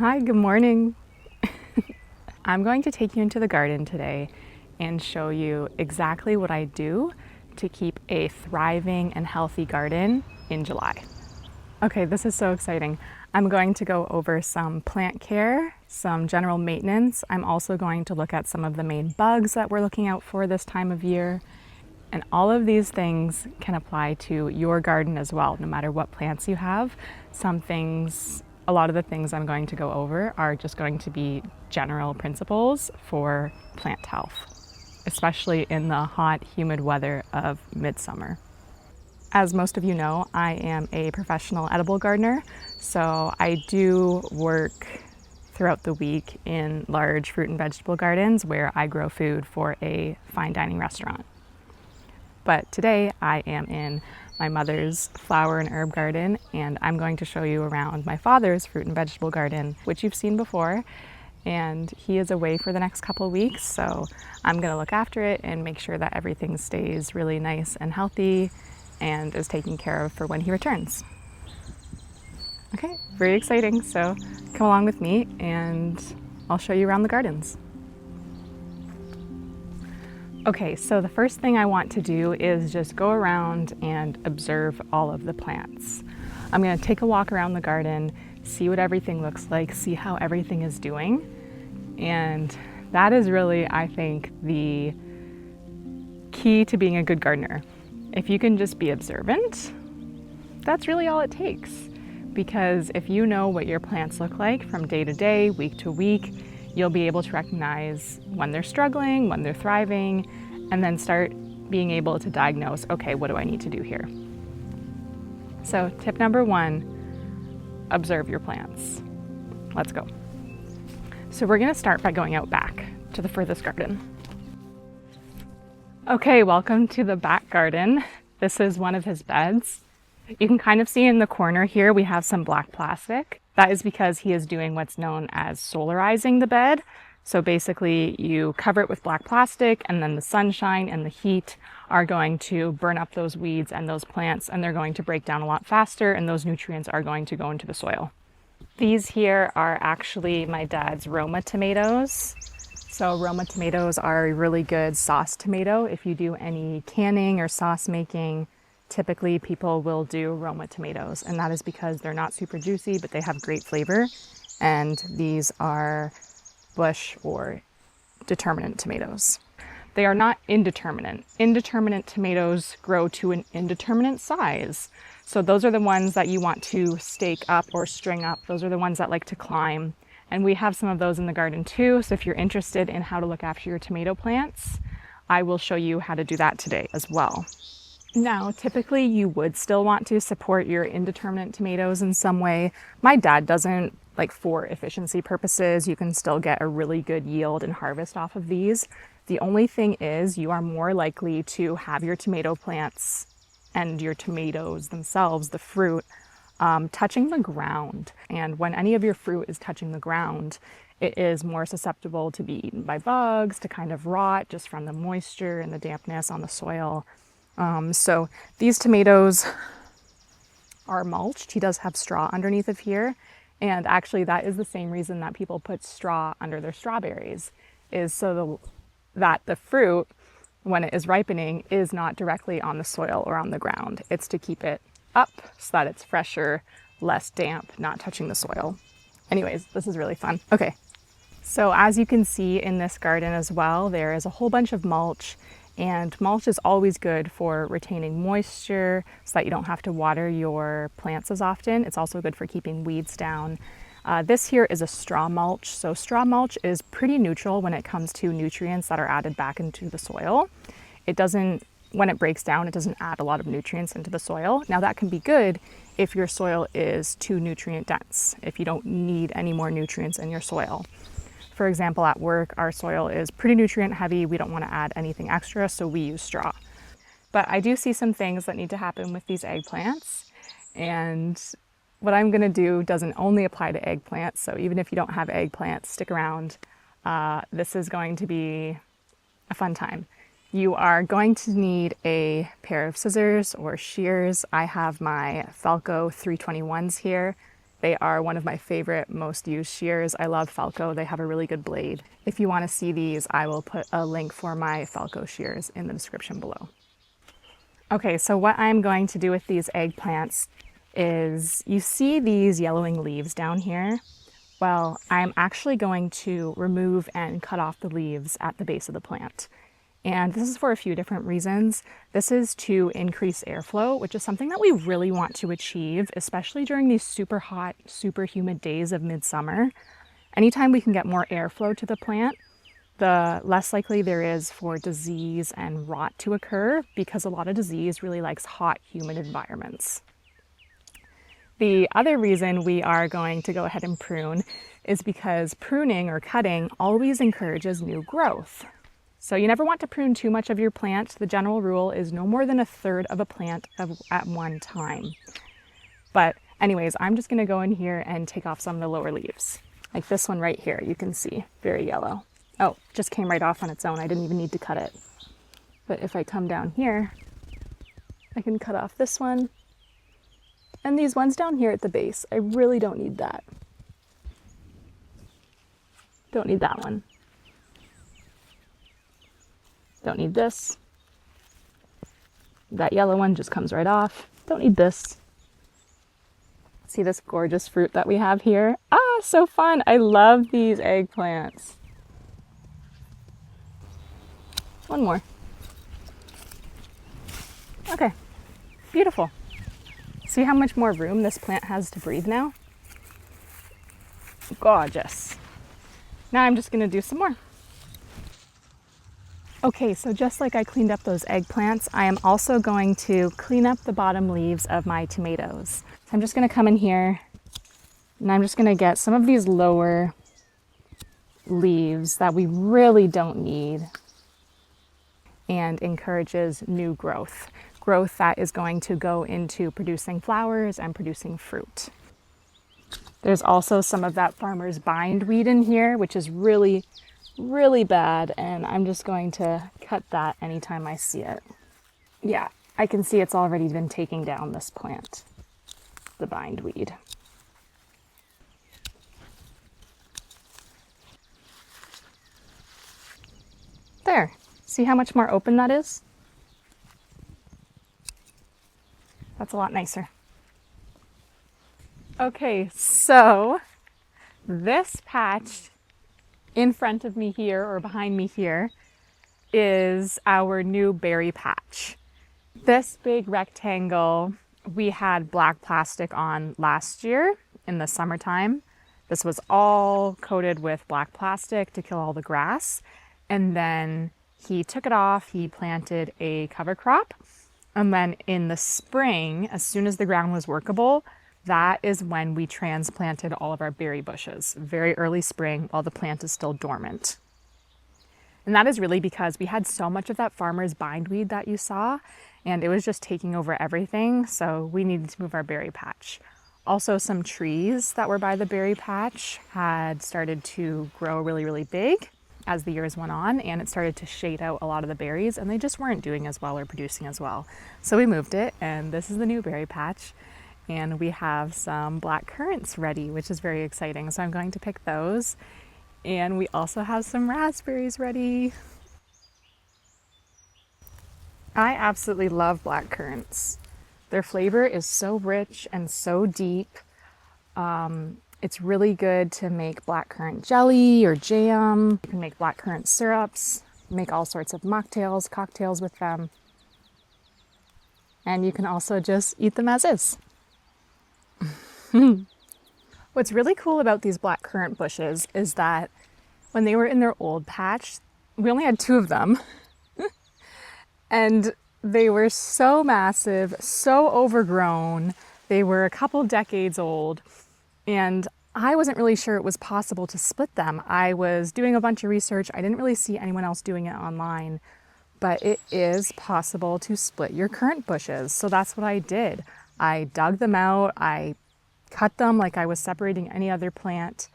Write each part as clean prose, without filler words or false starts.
Hi, good morning. I'm going to take you into the garden today and show you exactly what I do to keep a thriving and healthy garden in July. Okay, this is so exciting. I'm going to go over some plant care, some general maintenance. I'm also going to look at some of the main bugs that we're looking out for this time of year. And all of these things can apply to your garden as well, no matter what plants you have. A lot of the things I'm going to go over are just going to be general principles for plant health, especially in the hot, humid weather of midsummer. As most of you know, I am a professional edible gardener, so I do work throughout the week in large fruit and vegetable gardens where I grow food for a fine dining restaurant. But today I am in my mother's flower and herb garden, and I'm going to show you around my father's fruit and vegetable garden, which you've seen before. And he is away for the next couple of weeks, so I'm going to look after it and make sure that everything stays really nice and healthy and is taken care of for when he returns. Okay, very exciting. So come along with me and I'll show you around the gardens. Okay, so the first thing I want to do is just go around and observe all of the plants. I'm going to take a walk around the garden, see what everything looks like, see how everything is doing. And that is really, I think, the key to being a good gardener. If you can just be observant, that's really all it takes. Because if you know what your plants look like from day to day, week to week, you'll be able to recognize when they're struggling, when they're thriving, and then start being able to diagnose, okay, what do I need to do here? So tip number one, observe your plants. Let's go. So we're gonna start by going out back to the furthest garden. Okay, welcome to the back garden. This is one of his beds. You can kind of see in the corner here, we have some black plastic. That is because he is doing what's known as solarizing the bed. So basically you cover it with black plastic and then the sunshine and the heat are going to burn up those weeds and those plants, and they're going to break down a lot faster, and those nutrients are going to go into the soil. These here are actually my dad's Roma tomatoes. So Roma tomatoes are a really good sauce tomato. If you do any canning or sauce making, typically people will do Roma tomatoes, and that is because they're not super juicy, but they have great flavor. And these are bush or determinate tomatoes. They are not indeterminate. Indeterminate tomatoes grow to an indeterminate size. So those are the ones that you want to stake up or string up. Those are the ones that like to climb. And we have some of those in the garden too. So if you're interested in how to look after your tomato plants, I will show you how to do that today as well. Now, typically you would still want to support your indeterminate tomatoes in some way. My dad doesn't, like for efficiency purposes, you can still get a really good yield and harvest off of these. The only thing is you are more likely to have your tomato plants and your tomatoes themselves, the fruit, touching the ground. And when any of your fruit is touching the ground, it is more susceptible to be eaten by bugs, to kind of rot just from the moisture and the dampness on the soil. So these tomatoes are mulched. He does have straw underneath of here. And actually that is the same reason that people put straw under their strawberries, is so that the fruit, when it is ripening, is not directly on the soil or on the ground. It's to keep it up so that it's fresher, less damp, not touching the soil. Anyways, this is really fun. Okay, so as you can see in this garden as well, there is a whole bunch of mulch. And mulch is always good for retaining moisture so that you don't have to water your plants as often. It's also good for keeping weeds down. This here is a straw mulch. So straw mulch is pretty neutral when it comes to nutrients that are added back into the soil. When it breaks down, it doesn't add a lot of nutrients into the soil. Now that can be good if your soil is too nutrient dense, if you don't need any more nutrients in your soil. For example, at work, our soil is pretty nutrient heavy. We don't want to add anything extra, so we use straw. But I do see some things that need to happen with these eggplants. And what I'm going to do doesn't only apply to eggplants. So even if you don't have eggplants, stick around. This is going to be a fun time. You are going to need a pair of scissors or shears. I have my Falco 321s here. They are one of my favorite, most used shears. I love Falco. They have a really good blade. If you want to see these, I will put a link for my Falco shears in the description below. Okay, so what I'm going to do with these eggplants is, you see these yellowing leaves down here? Well, I'm actually going to remove and cut off the leaves at the base of the plant. And this is for a few different reasons. This is to increase airflow, which is something that we really want to achieve, especially during these super hot, super humid days of midsummer. Anytime we can get more airflow to the plant, the less likely there is for disease and rot to occur, because a lot of disease really likes hot, humid environments. The other reason we are going to go ahead and prune is because pruning or cutting always encourages new growth. So you never want to prune too much of your plant. The general rule is no more than a third of a plant at one time. But anyways, I'm just gonna go in here and take off some of the lower leaves. Like this one right here, you can see, very yellow. Oh, just came right off on its own. I didn't even need to cut it. But if I come down here, I can cut off this one. And these ones down here at the base, I really don't need that. Don't need that one. Don't need this. That yellow one just comes right off. Don't need this. See this gorgeous fruit that we have here? Ah, so fun. I love these eggplants. One more. Okay, beautiful. See how much more room this plant has to breathe now? Gorgeous. Now I'm just gonna do some more. Okay, so just like I cleaned up those eggplants, I am also going to clean up the bottom leaves of my tomatoes. So I'm just gonna come in here and I'm just gonna get some of these lower leaves that we really don't need, and encourages new growth. Growth that is going to go into producing flowers and producing fruit. There's also some of that farmer's bindweed in here, which is really bad, and I'm just going to cut that anytime I see it. Yeah, I can see it's already been taking down this plant, the bindweed. There, see how much more open that is? That's a lot nicer. Okay, so this patch in front of me here, or behind me here, is our new berry patch. This big rectangle we had black plastic on last year in the summertime. This was all coated with black plastic to kill all the grass. And then he took it off, he planted a cover crop. And then in the spring, as soon as the ground was workable, that is when we transplanted all of our berry bushes, very early spring, while the plant is still dormant. And that is really because we had so much of that farmer's bindweed that you saw, and it was just taking over everything, so we needed to move our berry patch. Also, some trees that were by the berry patch had started to grow really big as the years went on, and it started to shade out a lot of the berries, and they just weren't doing as well or producing as well. So we moved it, and this is the new berry patch. And we have some black currants ready, which is very exciting. So I'm going to pick those. And we also have some raspberries ready. I absolutely love black currants. Their flavor is so rich and so deep. It's really good to make black currant jelly or jam. You can make black currant syrups, make all sorts of mocktails, cocktails with them. And you can also just eat them as is. What's really cool about these black currant bushes is that when they were in their old patch, we only had 2 of them. And they were so massive, so overgrown. They were a couple decades old, and I wasn't really sure it was possible to split them. I was doing a bunch of research. I didn't really see anyone else doing it online, but it is possible to split your currant bushes. So that's what I did. I dug them out, I cut them like I was separating any other plant,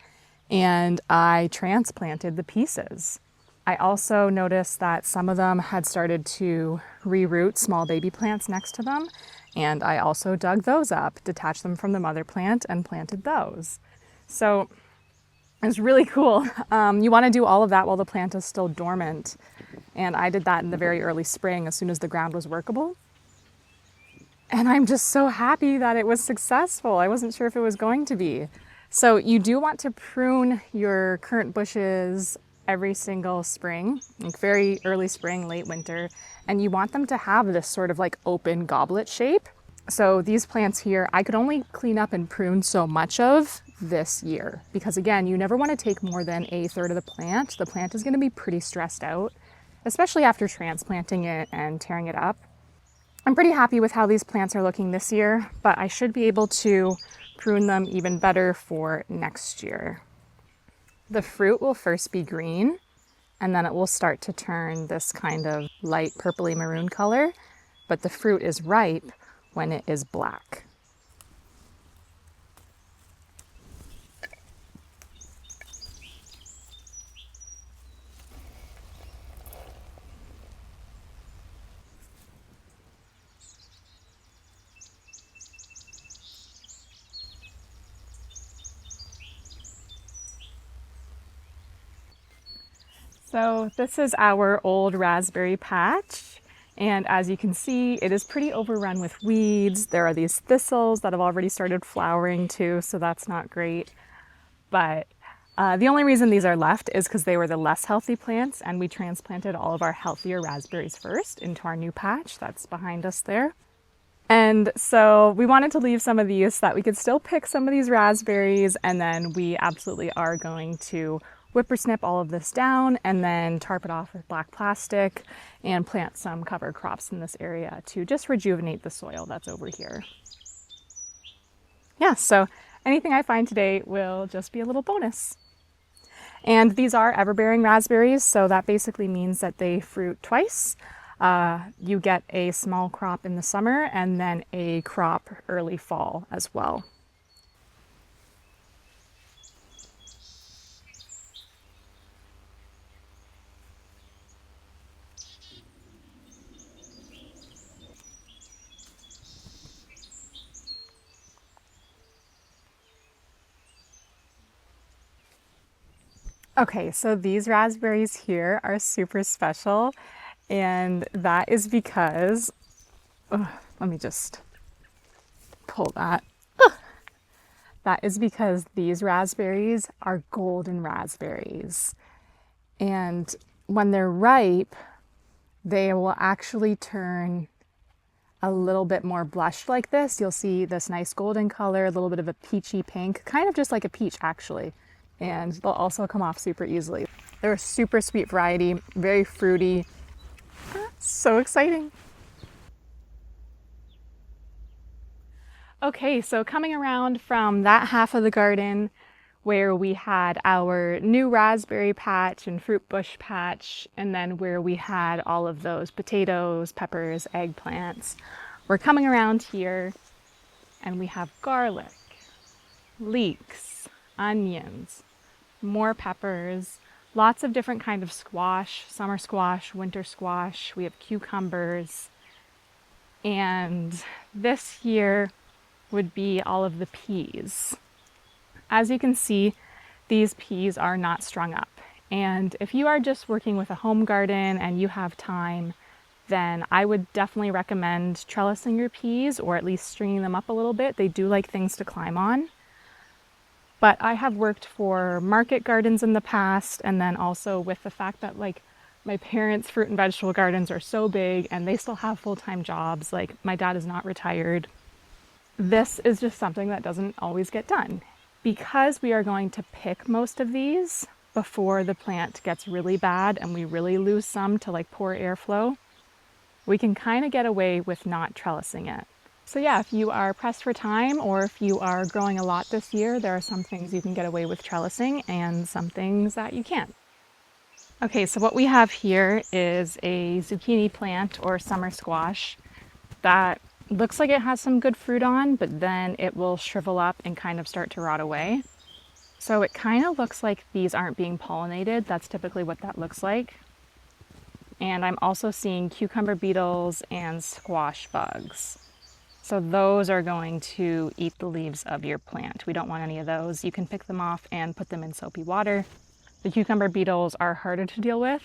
and I transplanted the pieces. I also noticed that some of them had started to reroot small baby plants next to them, and I also dug those up, detached them from the mother plant, and planted those. So it's really cool. You want to do all of that while the plant is still dormant, and I did that in the very early spring as soon as the ground was workable. And I'm just so happy that it was successful. I wasn't sure if it was going to be. So you do want to prune your currant bushes every single spring, like very early spring, late winter, and you want them to have this sort of like open goblet shape. So these plants here, I could only clean up and prune so much of this year, because again, you never want to take more than a third of the plant. The plant is going to be pretty stressed out, especially after transplanting it and tearing it up. I'm pretty happy with how these plants are looking this year, but I should be able to prune them even better for next year. The fruit will first be green, and then it will start to turn this kind of light purpley maroon color, but the fruit is ripe when it is black. So this is our old raspberry patch, and as you can see, it is pretty overrun with weeds. There are these thistles that have already started flowering too, so that's not great. But the only reason these are left is because they were the less healthy plants, and we transplanted all of our healthier raspberries first into our new patch that's behind us there. And so we wanted to leave some of these so that we could still pick some of these raspberries, and then we absolutely are going to whippersnip all of this down and then tarp it off with black plastic and plant some cover crops in this area to just rejuvenate the soil that's over here. Yeah, so anything I find today will just be a little bonus. And these are everbearing raspberries, so that basically means that they fruit twice. You get a small crop in the summer and then a crop early fall as well. Okay, so these raspberries here are super special, and that is because, let me just pull that. That is because these raspberries are golden raspberries. And when they're ripe, they will actually turn a little bit more blush like this. You'll see this nice golden color, a little bit of a peachy pink, kind of just like a peach actually. And they'll also come off super easily. They're a super sweet variety, very fruity. So exciting. Okay, so coming around from that half of the garden where we had our new raspberry patch and fruit bush patch, and then where we had all of those potatoes, peppers, eggplants, we're coming around here and we have garlic, leeks, onions, more peppers, lots of different kind of squash, summer squash, winter squash. We have cucumbers. And this here would be all of the peas. As you can see, these peas are not strung up. And if you are just working with a home garden and you have time, then I would definitely recommend trellising your peas, or at least stringing them up a little bit. They do like things to climb on. But I have worked for market gardens in the past, and then also with the fact that like my parents' fruit and vegetable gardens are so big and they still have full-time jobs. Like my dad is not retired. This is just something that doesn't always get done. Because we are going to pick most of these before the plant gets really bad and we really lose some to like poor airflow, we can kind of get away with not trellising it. So yeah, if you are pressed for time or if you are growing a lot this year, there are some things you can get away with trellising and some things that you can't. Okay, so what we have here is a zucchini plant or summer squash that looks like it has some good fruit on, but then it will shrivel up and kind of start to rot away. So it kind of looks like these aren't being pollinated. That's typically what that looks like. And I'm also seeing cucumber beetles and squash bugs. So those are going to eat the leaves of your plant. We don't want any of those. You can pick them off and put them in soapy water. The cucumber beetles are harder to deal with.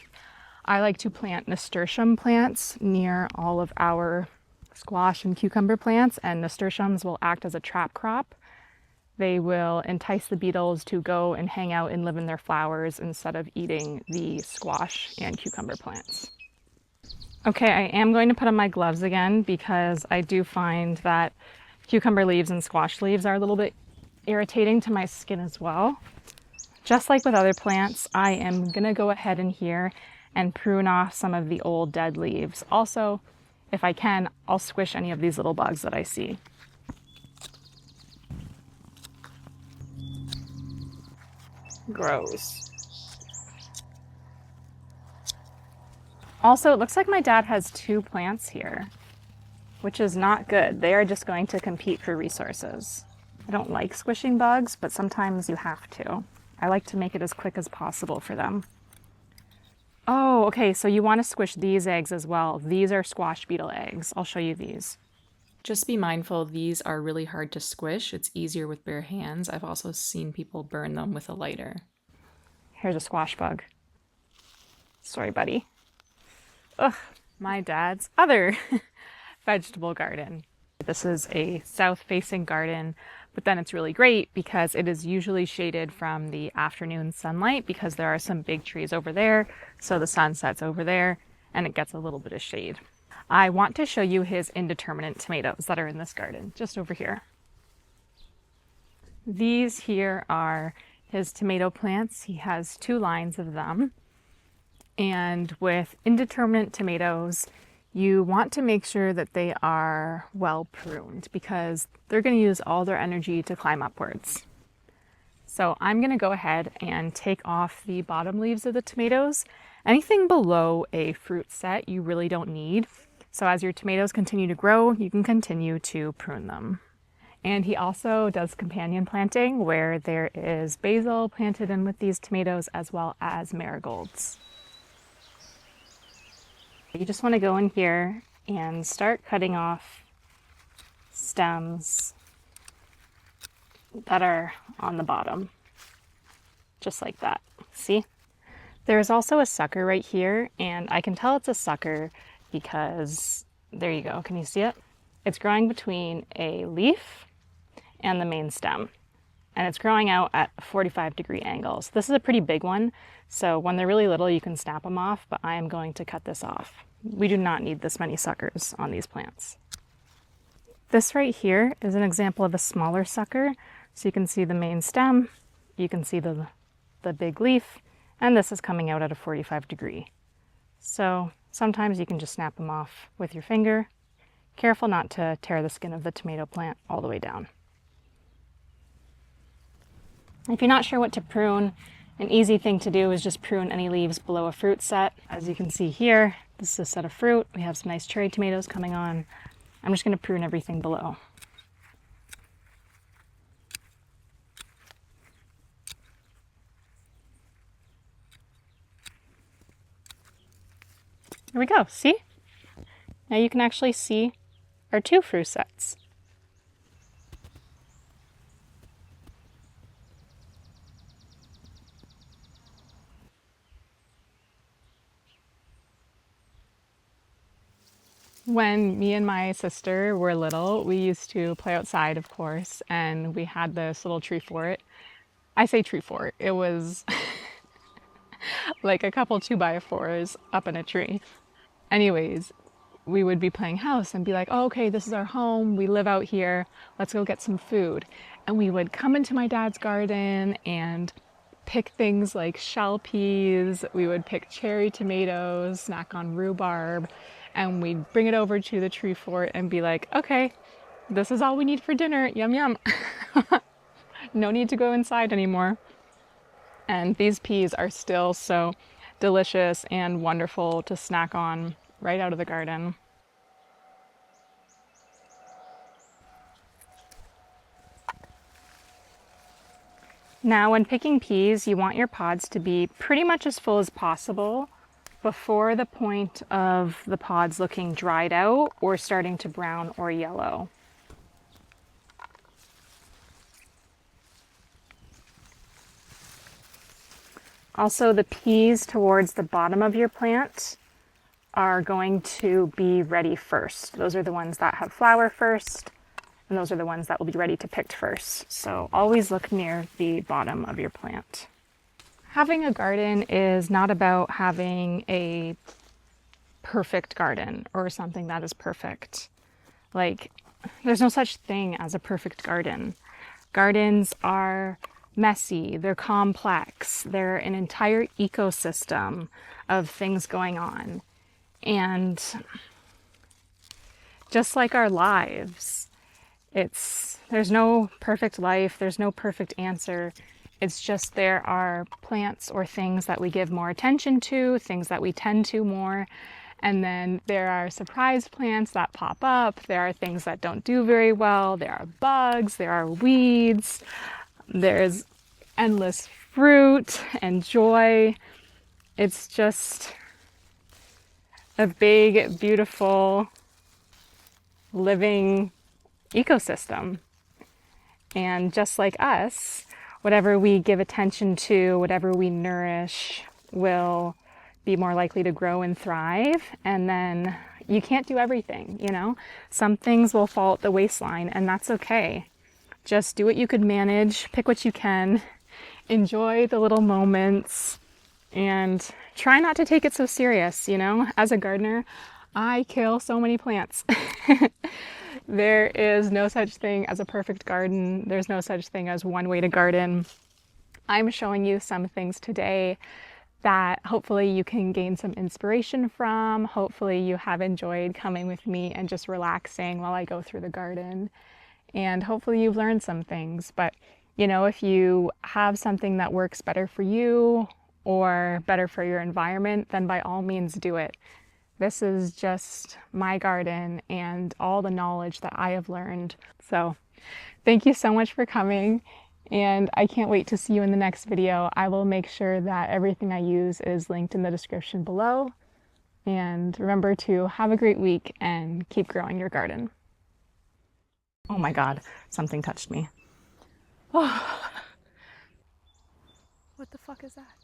I like to plant nasturtium plants near all of our squash and cucumber plants, and nasturtiums will act as a trap crop. They will entice the beetles to go and hang out and live in their flowers instead of eating the squash and cucumber plants. Okay, I am going to put on my gloves again because I do find that cucumber leaves and squash leaves are a little bit irritating to my skin as well. Just like with other plants, I am going to go ahead in here and prune off some of the old dead leaves. Also, if I can, I'll squish any of these little bugs that I see. Gross. Also, it looks like my dad has 2 plants here, which is not good. They are just going to compete for resources. I don't like squishing bugs, but sometimes you have to. I like to make it as quick as possible for them. Oh, okay, so you want to squish these eggs as well. These are squash beetle eggs. I'll show you these. Just be mindful, these are really hard to squish. It's easier with bare hands. I've also seen people burn them with a lighter. Here's a squash bug. Sorry, buddy. Ugh, my dad's other vegetable garden. This is a south-facing garden, but then it's really great because it is usually shaded from the afternoon sunlight because there are some big trees over there, so the sun sets over there and it gets a little bit of shade. I want to show you his indeterminate tomatoes that are in this garden, just over here. These here are his tomato plants. He has 2 lines of them. And with indeterminate tomatoes, you want to make sure that they are well pruned because they're going to use all their energy to climb upwards. So I'm going to go ahead and take off the bottom leaves of the tomatoes. Anything below a fruit set you really don't need. So as your tomatoes continue to grow, you can continue to prune them. And he also does companion planting where there is basil planted in with these tomatoes as well as marigolds. You just want to go in here and start cutting off stems that are on the bottom, just like that. See? There's also a sucker right here, and I can tell it's a sucker because, there you go, can you see it? It's growing between a leaf and the main stem, and it's growing out at 45-degree angles. This is a pretty big one, so when they're really little you can snap them off, but I am going to cut this off. We do not need this many suckers on these plants. This right here is an example of a smaller sucker, so you can see the main stem, you can see the big leaf, and this is coming out at a 45-degree. So sometimes you can just snap them off with your finger. Careful not to tear the skin of the tomato plant all the way down. If you're not sure what to prune, an easy thing to do is just prune any leaves below a fruit set. As you can see here, this is a set of fruit. We have some nice cherry tomatoes coming on. I'm just going to prune everything below. There we go, see? Now you can actually see our 2 fruit sets. When me and my sister were little, we used to play outside, of course, and we had this little tree fort. I say tree fort, it was like a couple 2x4s up in a tree. Anyways, we would be playing house and be like, oh, okay, this is our home, we live out here, let's go get some food. And we would come into my dad's garden and pick things like shell peas, we would pick cherry tomatoes, snack on rhubarb, and we'd bring it over to the tree fort and be like, okay, this is all we need for dinner, yum yum. No need to go inside anymore. And these peas are still so delicious and wonderful to snack on right out of the garden. Now, when picking peas, you want your pods to be pretty much as full as possible before the point of the pods looking dried out or starting to brown or yellow. Also, the peas towards the bottom of your plant are going to be ready first. Those are the ones that have flower first, and those are the ones that will be ready to pick first. So always look near the bottom of your plant. Having a garden is not about having a perfect garden or something that is perfect. Like, there's no such thing as a perfect garden. Gardens are messy, they're complex, they're an entire ecosystem of things going on. And just like our lives, there's no perfect life, there's no perfect answer. It's just there are plants or things that we give more attention to, things that we tend to more. And then there are surprise plants that pop up. There are things that don't do very well. There are bugs, there are weeds. There's endless fruit and joy. It's just a big, beautiful, living ecosystem. And just like us, whatever we give attention to, whatever we nourish, will be more likely to grow and thrive. And then you can't do everything, you know? Some things will fall at the waistline, and that's okay. Just do what you could manage, pick what you can, enjoy the little moments, and try not to take it so serious, you know? As a gardener, I kill so many plants. There is no such thing as a perfect garden. There's no such thing as one way to garden. I'm showing you some things today that hopefully you can gain some inspiration from. Hopefully you have enjoyed coming with me and just relaxing while I go through the garden. And hopefully you've learned some things. But, you know, if you have something that works better for you or better for your environment, then by all means do it. This is just my garden and all the knowledge that I have learned. So thank you so much for coming, and I can't wait to see you in the next video. I will make sure that everything I use is linked in the description below. And remember to have a great week and keep growing your garden. Oh my God, something touched me. Oh. What the fuck is that?